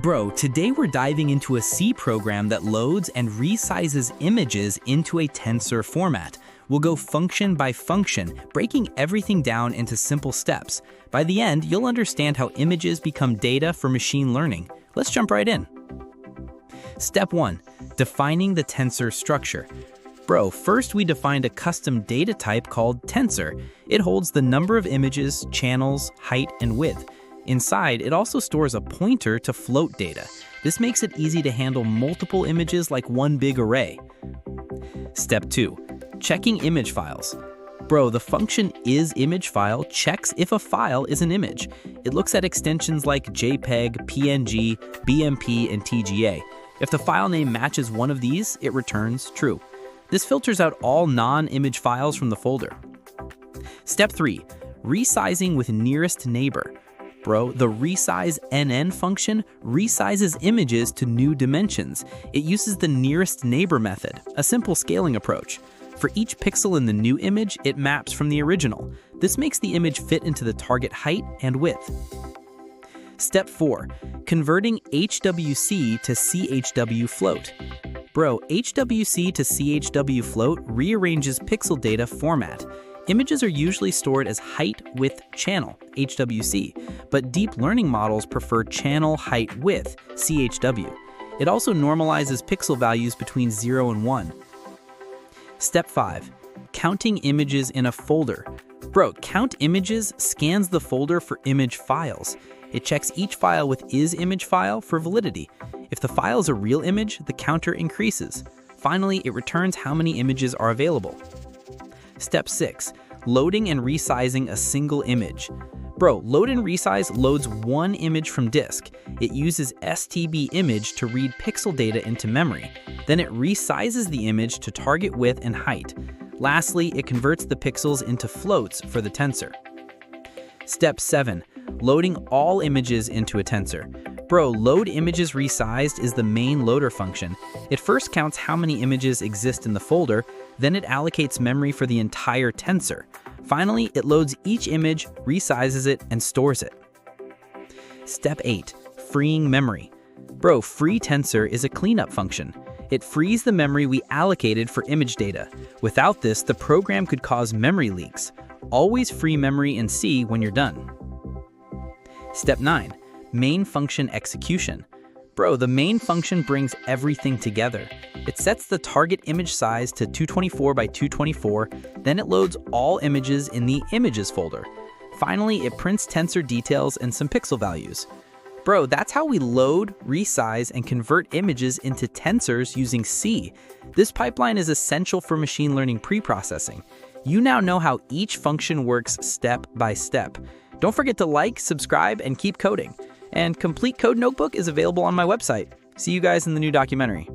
Bro, today we're diving into a C program that loads and resizes images into a tensor format. We'll go function by function, breaking everything down into simple steps. By the end, you'll understand how images become data for machine learning. Let's jump right in. Step 1. Defining the tensor structure. Bro, first we defined a custom data type called tensor. It holds the number of images, channels, height, and width. Inside, it also stores a pointer to float data. This makes it easy to handle multiple images like one big array. Step 2. Checking image files. Bro, the function isImageFile checks if a file is an image. It looks at extensions like JPEG, PNG, BMP, and TGA. If the file name matches one of these, it returns true. This filters out all non-image files from the folder. Step 3. Resizing with nearest neighbor. Bro, the resize NN function resizes images to new dimensions. It uses the nearest neighbor method, a simple scaling approach. For each pixel in the new image, it maps from the original. This makes the image fit into the target height and width. Step 4. Converting HWC to CHW float. Bro, HWC to CHW float rearranges pixel data format. Images are usually stored as height, width, channel, HWC, but deep learning models prefer channel, height, width, CHW. It also normalizes pixel values between 0 and 1. Step 5. Counting images in a folder. Bro, Count Images scans the folder for image files. It checks each file with isImageFile for validity. If the file is a real image, the counter increases. Finally, it returns how many images are available. Step 6. Loading and resizing a single image. Bro, Load and Resize loads one image from disk. It uses STB image to read pixel data into memory. Then it resizes the image to target width and height. Lastly, it converts the pixels into floats for the tensor. Step 7. Loading all images into a tensor. Bro, Load Images Resized is the main loader function. It first counts how many images exist in the folder, then it allocates memory for the entire tensor. Finally, it loads each image, resizes it, and stores it. Step 8. Freeing memory. Bro, Free Tensor is a cleanup function. It frees the memory we allocated for image data. Without this, the program could cause memory leaks. Always free memory in C when you're done. Step 9. Main function execution. Bro, the main function brings everything together. It sets the target image size to 224 by 224, then it loads all images in the Images folder. Finally, it prints tensor details and some pixel values. Bro, that's how we load, resize, and convert images into tensors using C. This pipeline is essential for machine learning preprocessing. You now know how each function works step by step. Don't forget to like, subscribe, and keep coding. And Complete Code Notebook is available on my website. See you guys in the new documentary.